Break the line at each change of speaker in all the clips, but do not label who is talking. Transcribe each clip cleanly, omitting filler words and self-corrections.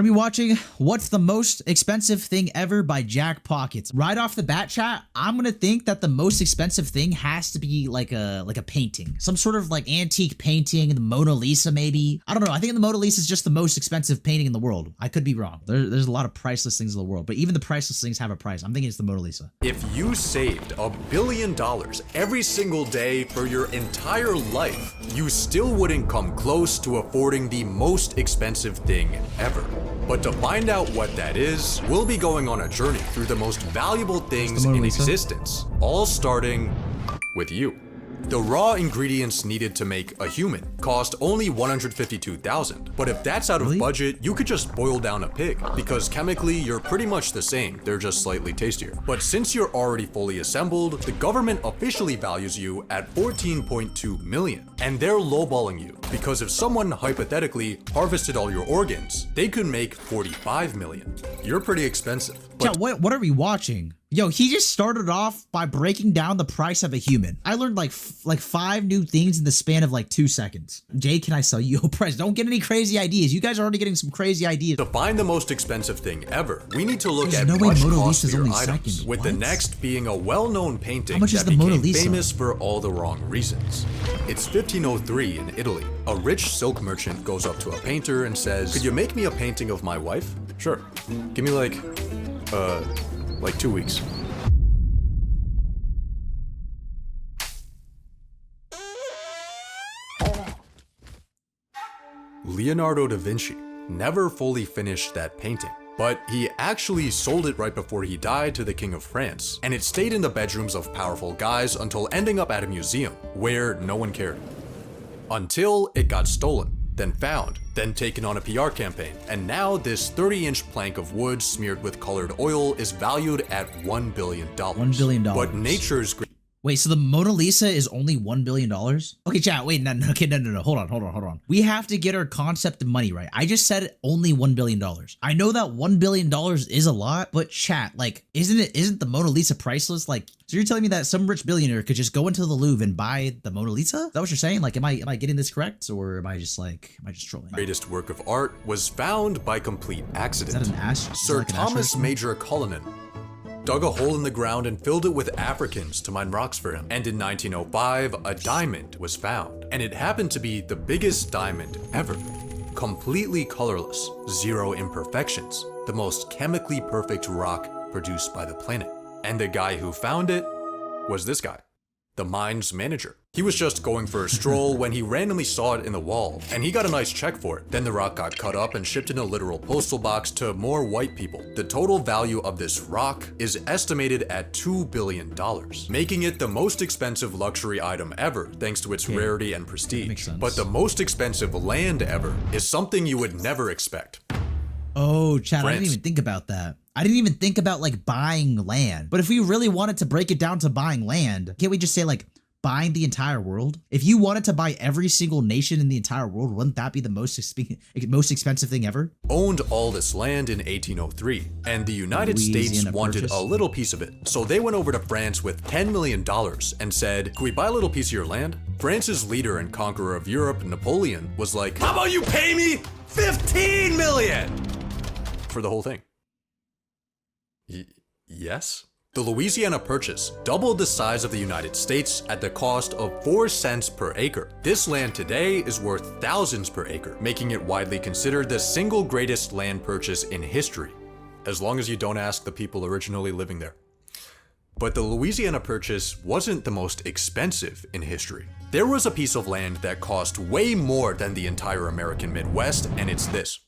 We're gonna be watching What's the Most Expensive Thing Ever by Jack Pockets. Right off the bat, chat, I'm gonna think that the most expensive thing has to be like a painting. Some sort of like antique painting, the Mona Lisa maybe. I don't know. I think the Mona Lisa is just the most expensive painting in the world. I could be wrong. There's a lot of priceless things in the world, but even the priceless things have a price. I'm thinking it's the Mona Lisa.
If you saved $1 billion every single day for your entire life, you still wouldn't come close to affording the most expensive thing ever. But to find out what that is, we'll be going on a journey through the most valuable things in existence, all starting with you. The raw ingredients needed to make a human cost only $152,000. But if that's out of budget, you could just boil down a pig, because chemically you're pretty much the same, they're just slightly tastier. But since you're already fully assembled, the government officially values you at $14.2 million. And they're lowballing you, because if someone hypothetically harvested all your organs, they could make $45 million. You're pretty expensive.
Yeah, what are we watching? Yo, he just started off by breaking down the price of a human. I learned like 5 new things in the span of like 2 seconds. Jay, can I sell you a price? Don't get any crazy ideas. You guys are already getting some crazy ideas.
To find the most expensive thing ever, we need to look at
no way
much
Mona Lisa's
costlier
only
items,
second.
with the next being a well-known painting
How much is
that
the Mona
became
Lisa?
famous for all the wrong reasons. It's 1503 in Italy. A rich silk merchant goes up to a painter and says, "Could you make me a painting of my wife?" "Sure. Give me like 2 weeks." Leonardo da Vinci never fully finished that painting, but he actually sold it right before he died to the King of France, and it stayed in the bedrooms of powerful guys until ending up at a museum where no one cared. Until it got stolen, then found, then taken on a PR campaign, and now this 30-inch plank of wood smeared with colored oil is valued at $1 billion.
$1 billion.
But nature's
Wait, so the Mona Lisa is only $1 billion? Okay, chat, wait, no, hold on. We have to get our concept of money right. I just said only $1 billion. I know that $1 billion is a lot, but chat, like, isn't the Mona Lisa priceless? Like, so you're telling me that some rich billionaire could just go into the Louvre and buy the Mona Lisa? Is that what you're saying? Like, am I getting this correct? Or am I just trolling?
greatest work of art was found by complete accident.
Is that an asterisk?
Sir Thomas Major Cullinan dug a hole in the ground and filled it with Africans to mine rocks for him. And in 1905, a diamond was found. And it happened to be the biggest diamond ever. Completely colorless, 0 imperfections, the most chemically perfect rock produced by the planet. And the guy who found it was this guy, the mine's manager. He was just going for a stroll when he randomly saw it in the wall, and he got a nice check for it. Then the rock got cut up and shipped in a literal postal box to more white people. The total value of this rock is estimated at $2 billion, making it the most expensive luxury item ever thanks to its rarity and prestige.
Makes sense.
But the most expensive land ever is something you would never expect.
Oh, chat, I didn't
France.
even think about that. I didn't even think about like buying land. But if we really wanted to break it down to buying land, can't we just say like buying the entire world? If you wanted to buy every single nation in the entire world, wouldn't that be the most expensive thing ever?
Owned all this land in 1803, and the United States wanted a little piece of it. So they went over to France with $10 million and said, "Can we buy a little piece of your land?" France's leader and conqueror of Europe, Napoleon, was like, "How about you pay me $15 million for the whole thing?" Yes? The Louisiana Purchase doubled the size of the United States at the cost of 4 cents per acre. This land today is worth thousands per acre, making it widely considered the single greatest land purchase in history, as long as you don't ask the people originally living there. But the Louisiana Purchase wasn't the most expensive in history. There was a piece of land that cost way more than the entire American Midwest, and it's this.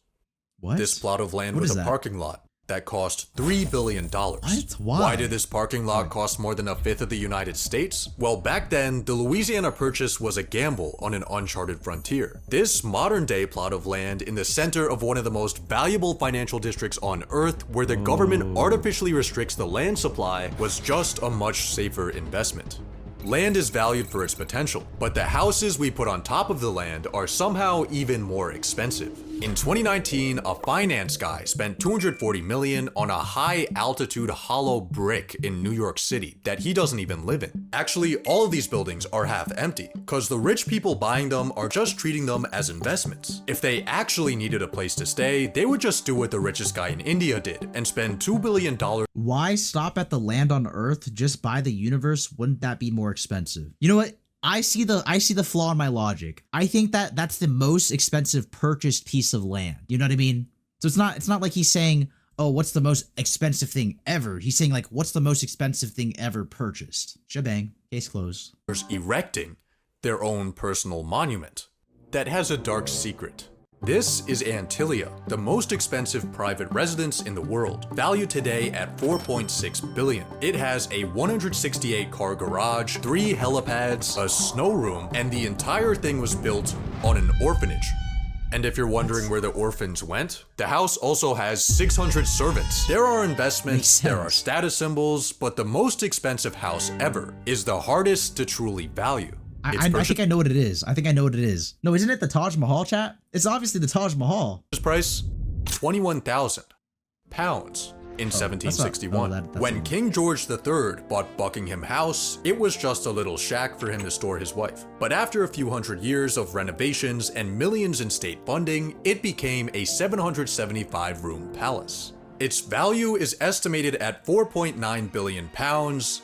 What?
This plot of land with a parking lot that cost $3 billion.
What? Why?
Why did this parking lot cost more than 1/5 of the United States? Well, back then, the Louisiana Purchase was a gamble on an uncharted frontier. This modern-day plot of land in the center of one of the most valuable financial districts on Earth, where the government artificially restricts the land supply, was just a much safer investment. Land is valued for its potential, but the houses we put on top of the land are somehow even more expensive. In 2019, a finance guy spent $240 million on a high-altitude hollow brick in New York City that he doesn't even live in. Actually, all of these buildings are half empty, because the rich people buying them are just treating them as investments. If they actually needed a place to stay, they would just do what the richest guy in India did and spend $2 billion.
Why stop at the land on Earth? Just buy the universe? Wouldn't that be more expensive? You know what? I see the flaw in my logic. I think that that's the most expensive purchased piece of land. You know what I mean? So it's not like he's saying, oh, what's the most expensive thing ever? He's saying like, what's the most expensive thing ever purchased? Shebang. Case closed.
Erecting their own personal monument that has a dark secret. This is Antilia, the most expensive private residence in the world, valued today at $4.6 billion. It has a 168-car garage, 3 helipads, a snow room, and the entire thing was built on an orphanage. And if you're wondering where the orphans went, the house also has 600 servants. There are investments, there are status symbols, but the most expensive house ever is the hardest to truly value.
I think I know what it is. I think I know what it is. No, isn't it the Taj Mahal, chat? It's obviously the Taj Mahal.
This price, £21,000 in 1761. When King George III bought Buckingham House, it was just a little shack for him to store his wife. But after a few hundred years of renovations and millions in state funding, it became a 775-room palace. Its value is estimated at £4.9 billion,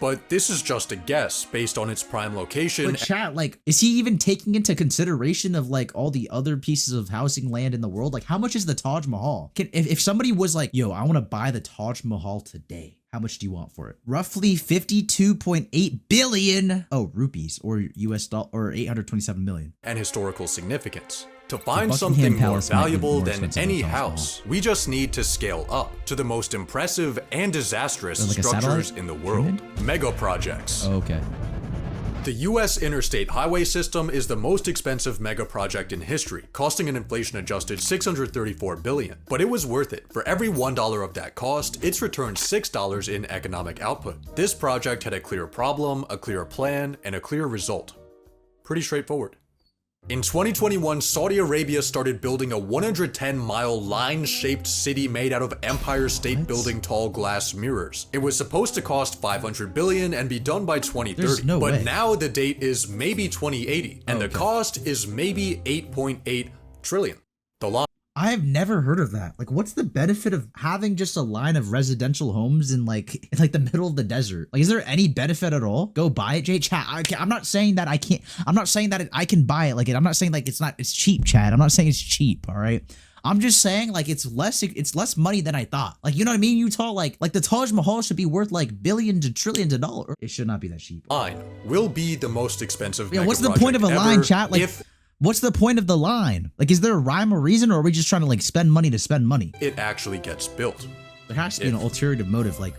but this is just a guess based on its prime location.
But chat, like, is he even taking into consideration of like all the other pieces of housing land in the world? Like, how much is the Taj Mahal? If somebody was like, yo, I want to buy the Taj Mahal today, how much do you want for it? Roughly 52.8 billion, rupees or US dollar, or 827 million.
And historical significance. To find something more valuable than any house, we just need to scale up to the most impressive and disastrous structures in the world. Mega projects.
Oh, okay.
The US interstate highway system is the most expensive mega project in history, costing an inflation-adjusted $634 billion. But it was worth it. For every $1 of that cost, it's returned $6 in economic output. This project had a clear problem, a clear plan, and a clear result. Pretty straightforward. In 2021, Saudi Arabia started building a 110-mile line-shaped city made out of Empire State Building tall glass mirrors. It was supposed to cost $500 billion and be done by 2030, but now the date is maybe 2080, and the cost is maybe 8.8 trillion. The line.
I have never heard of that. Like, what's the benefit of having just a line of residential homes in like the middle of the desert? Like, is there any benefit at all? Go buy it, Jay. Chat. I'm not saying that I can't. I'm not saying that I can buy it. Like, I'm not saying like it's cheap, Chad. I'm not saying it's cheap. All right. I'm just saying like it's less money than I thought. Like, you know what I mean? You talk like the Taj Mahal should be worth like billions to trillions of dollars. It should not be that cheap.
Line will be the most expensive.
Yeah. What's the point of a line, chat? Like. What's the point of the line? Like, is there a rhyme or reason, or are we just trying to like spend money to spend money?
It actually gets built.
There has to be an ulterior motive, like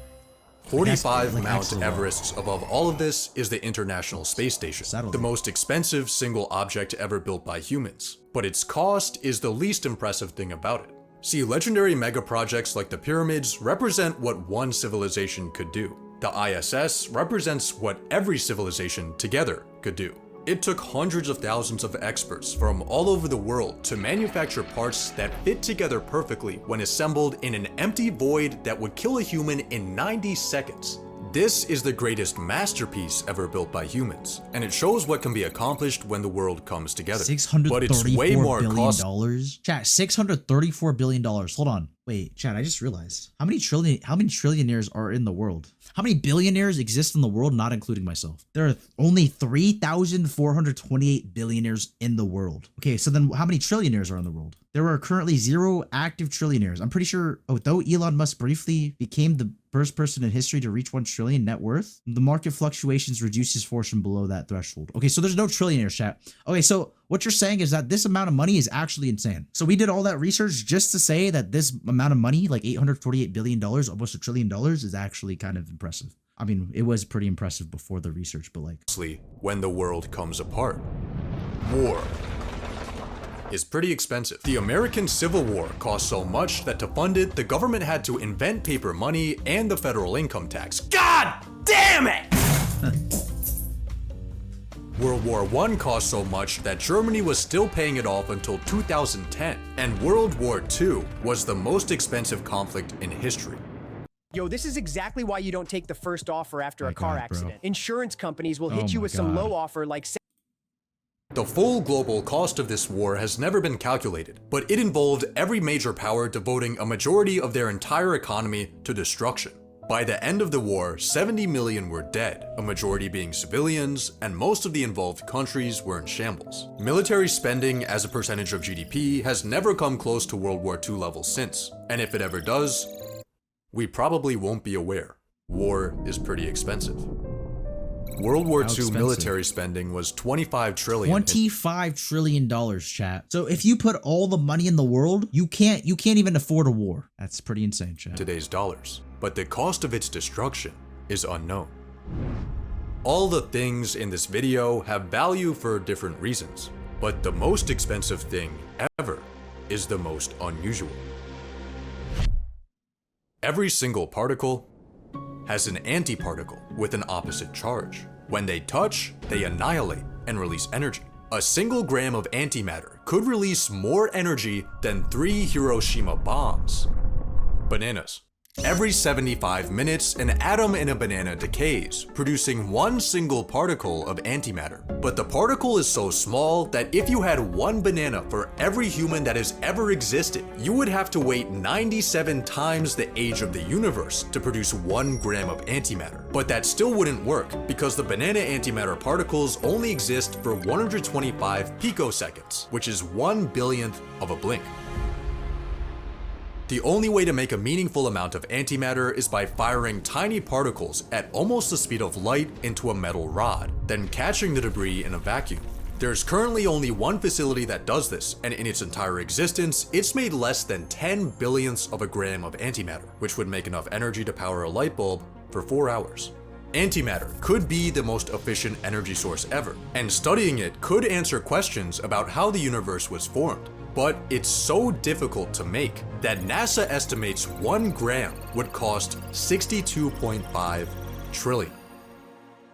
45 Mount Everests above all of this is the International Space Station, the most expensive single object ever built by humans. But its cost is the least impressive thing about it. See, legendary mega projects like the pyramids represent what one civilization could do. The ISS represents what every civilization together could do. It took hundreds of thousands of experts from all over the world to manufacture parts that fit together perfectly when assembled in an empty void that would kill a human in 90 seconds. This is the greatest masterpiece ever built by humans, and it shows what can be accomplished when the world comes together. But it's way more costly.
Chat, $634 billion. Hold on. Wait, Chad, I just realized. How many trillionaires are in the world? How many billionaires exist in the world, not including myself? There are only 3,428 billionaires in the world. Okay, so then how many trillionaires are in the world? There are currently 0 active trillionaires. I'm pretty sure, though Elon Musk briefly became the first person in history to reach 1 trillion net worth, the market fluctuations reduce his fortune below that threshold. Okay, so there's no trillionaires, chat. Okay, so what you're saying is that this amount of money is actually insane. So we did all that research just to say that this amount of money, like $848 billion, almost $1 trillion, is actually kind of impressive. I mean, it was pretty impressive before the research, but like...
when the world comes apart. War is pretty expensive. The American Civil War cost so much that to fund it, the government had to invent paper money and the federal income tax. God damn it! World War I cost so much that Germany was still paying it off until 2010, and World War II was the most expensive conflict in history.
Yo, this is exactly why you don't take the first offer after a car
bro.
accident. Insurance companies will
Oh
hit you
my
with some
God.
low offer like
The full global cost of this war has never been calculated, but it involved every major power devoting a majority of their entire economy to destruction. By the end of the war, 70 million were dead, a majority being civilians, and most of the involved countries were in shambles. Military spending as a percentage of GDP has never come close to World War II levels since, and if it ever does, we probably won't be aware. War is pretty expensive. World War II
expensive?
military spending was 25 trillion.
$25 trillion, chat. So if you put all the money in the world, you can't even afford a war. That's pretty insane, chat.
Today's dollars, but the cost of its destruction is unknown. All the things in this video have value for different reasons, but the most expensive thing ever is the most unusual. Every single particle has an antiparticle with an opposite charge. When they touch, they annihilate and release energy. A single gram of antimatter could release more energy than 3 Hiroshima bombs. Bananas. Every 75 minutes, an atom in a banana decays, producing one single particle of antimatter. But the particle is so small that if you had one banana for every human that has ever existed, you would have to wait 97 times the age of the universe to produce 1 gram of antimatter. But that still wouldn't work because the banana antimatter particles only exist for 125 picoseconds, which is 1/1000th of a blink. The only way to make a meaningful amount of antimatter is by firing tiny particles at almost the speed of light into a metal rod, then catching the debris in a vacuum. There's currently only one facility that does this, and in its entire existence, it's made less than 10 billionths of a gram of antimatter, which would make enough energy to power a light bulb for 4 hours. Antimatter could be the most efficient energy source ever, and studying it could answer questions about how the universe was formed. But it's so difficult to make that NASA estimates 1 gram would cost 62.5 trillion.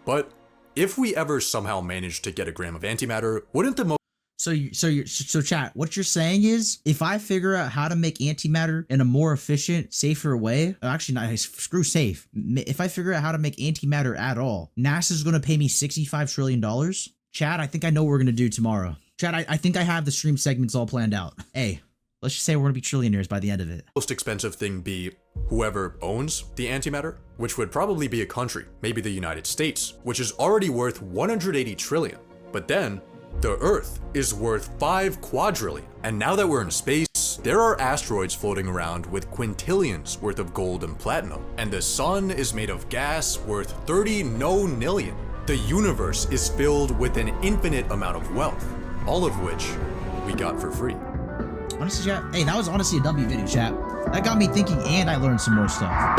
But if we ever somehow managed to get a gram of antimatter, wouldn't the most
So chat, what you're saying is, if I figure out how to make antimatter in a more efficient, safer way, actually not, screw safe. If I figure out how to make antimatter at all, NASA's gonna pay me $65 trillion? Chat, I think I know what we're gonna do tomorrow. Chat, I think I have the stream segments all planned out. Hey, let's just say we're gonna be trillionaires by the end of it.
most expensive thing be whoever owns the antimatter, which would probably be a country, maybe the United States, which is already worth 180 trillion. But then, the Earth is worth 5 quadrillion. And now that we're in space, there are asteroids floating around with quintillions worth of gold and platinum. And the sun is made of gas worth 30 nonillion. The universe is filled with an infinite amount of wealth, all of which we got for free.
Honestly, chat, hey, that was honestly a W video, chat. That got me thinking and I learned some more stuff.